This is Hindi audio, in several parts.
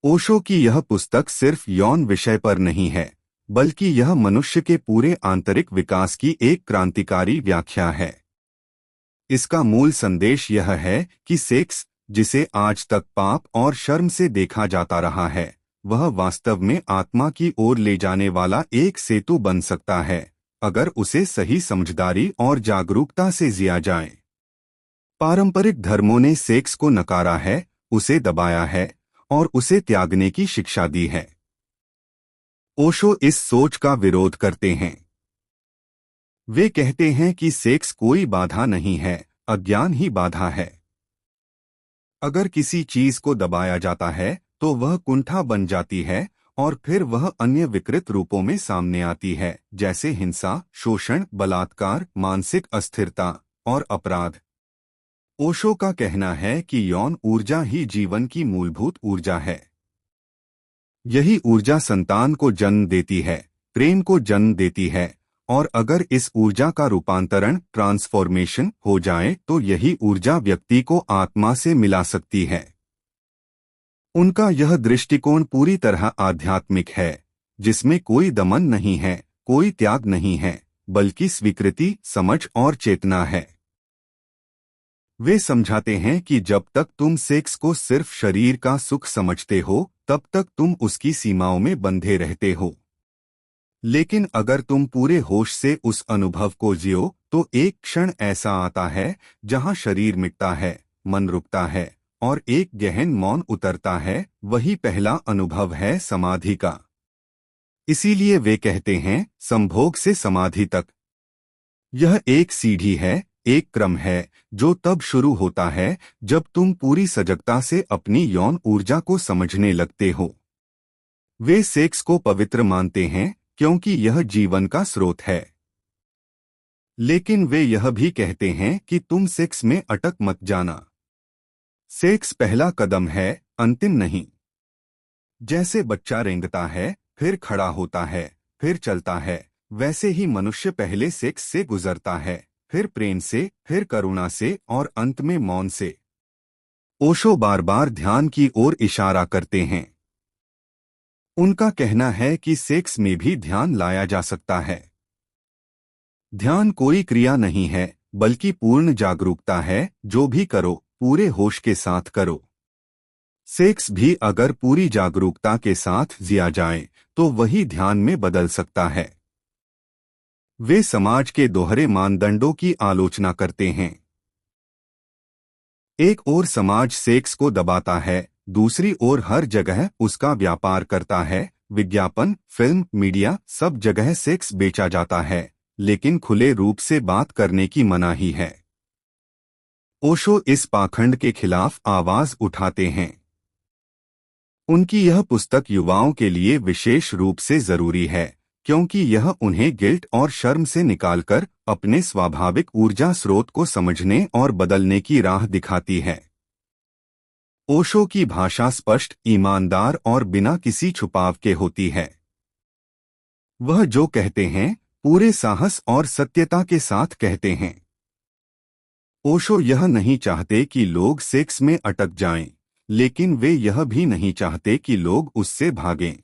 ओशो की यह पुस्तक सिर्फ यौन विषय पर नहीं है, बल्कि यह मनुष्य के पूरे आंतरिक विकास की एक क्रांतिकारी व्याख्या है। इसका मूल संदेश यह है कि सेक्स, जिसे आज तक पाप और शर्म से देखा जाता रहा है, वह वास्तव में आत्मा की ओर ले जाने वाला एक सेतु बन सकता है, अगर उसे सही समझदारी और जागरूकता से जिया जाए। पारंपरिक धर्मों ने सेक्स को नकारा है, उसे दबाया है और उसे त्यागने की शिक्षा दी है। ओशो इस सोच का विरोध करते हैं। वे कहते हैं कि सेक्स कोई बाधा नहीं है, अज्ञान ही बाधा है। अगर किसी चीज को दबाया जाता है तो वह कुंठा बन जाती है और फिर वह अन्य विकृत रूपों में सामने आती है, जैसे हिंसा, शोषण, बलात्कार, मानसिक अस्थिरता और अपराध। ओशो का कहना है कि यौन ऊर्जा ही जीवन की मूलभूत ऊर्जा है। यही ऊर्जा संतान को जन्म देती है, प्रेम को जन्म देती है, और अगर इस ऊर्जा का रूपांतरण, ट्रांसफॉर्मेशन हो जाए तो यही ऊर्जा व्यक्ति को आत्मा से मिला सकती है। उनका यह दृष्टिकोण पूरी तरह आध्यात्मिक है, जिसमें कोई दमन नहीं है, कोई त्याग नहीं है, बल्कि स्वीकृति, समझ और चेतना है। वे समझाते हैं कि जब तक तुम सेक्स को सिर्फ शरीर का सुख समझते हो, तब तक तुम उसकी सीमाओं में बंधे रहते हो। लेकिन अगर तुम पूरे होश से उस अनुभव को जियो, तो एक क्षण ऐसा आता है जहां शरीर मिटता है, मन रुकता है और एक गहन मौन उतरता है। वही पहला अनुभव है समाधि का। इसीलिए वे कहते हैं, संभोग से समाधि तक यह एक सीढ़ी है, एक क्रम है, जो तब शुरू होता है जब तुम पूरी सजगता से अपनी यौन ऊर्जा को समझने लगते हो। वे सेक्स को पवित्र मानते हैं क्योंकि यह जीवन का स्रोत है। लेकिन वे यह भी कहते हैं कि तुम सेक्स में अटक मत जाना। सेक्स पहला कदम है, अंतिम नहीं। जैसे बच्चा रेंगता है, फिर खड़ा होता है, फिर चलता है, वैसे ही मनुष्य पहले सेक्स से गुजरता है, फिर प्रेम से, फिर करुणा से और अंत में मौन से। ओशो बार बार ध्यान की ओर इशारा करते हैं। उनका कहना है कि सेक्स में भी ध्यान लाया जा सकता है। ध्यान कोई क्रिया नहीं है, बल्कि पूर्ण जागरूकता है। जो भी करो, पूरे होश के साथ करो। सेक्स भी अगर पूरी जागरूकता के साथ जिया जाए, तो वही ध्यान में बदल सकता है। वे समाज के दोहरे मानदंडों की आलोचना करते हैं। एक ओर समाज सेक्स को दबाता है, दूसरी ओर हर जगह उसका व्यापार करता है। विज्ञापन, फिल्म, मीडिया, सब जगह सेक्स बेचा जाता है, लेकिन खुले रूप से बात करने की मनाही है। ओशो इस पाखंड के खिलाफ आवाज उठाते हैं। उनकी यह पुस्तक युवाओं के लिए विशेष रूप से जरूरी है, क्योंकि यह उन्हें गिल्ट और शर्म से निकालकर अपने स्वाभाविक ऊर्जा स्रोत को समझने और बदलने की राह दिखाती है। ओशो की भाषा स्पष्ट, ईमानदार और बिना किसी छुपाव के होती है। वह जो कहते हैं, पूरे साहस और सत्यता के साथ कहते हैं। ओशो यह नहीं चाहते कि लोग सेक्स में अटक जाएं, लेकिन वे यह भी नहीं चाहते कि लोग उससे भागें।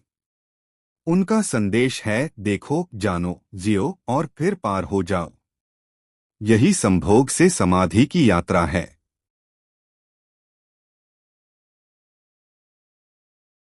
उनका संदेश है, देखो, जानो, जियो और फिर पार हो जाओ। यही संभोग से समाधि की यात्रा है।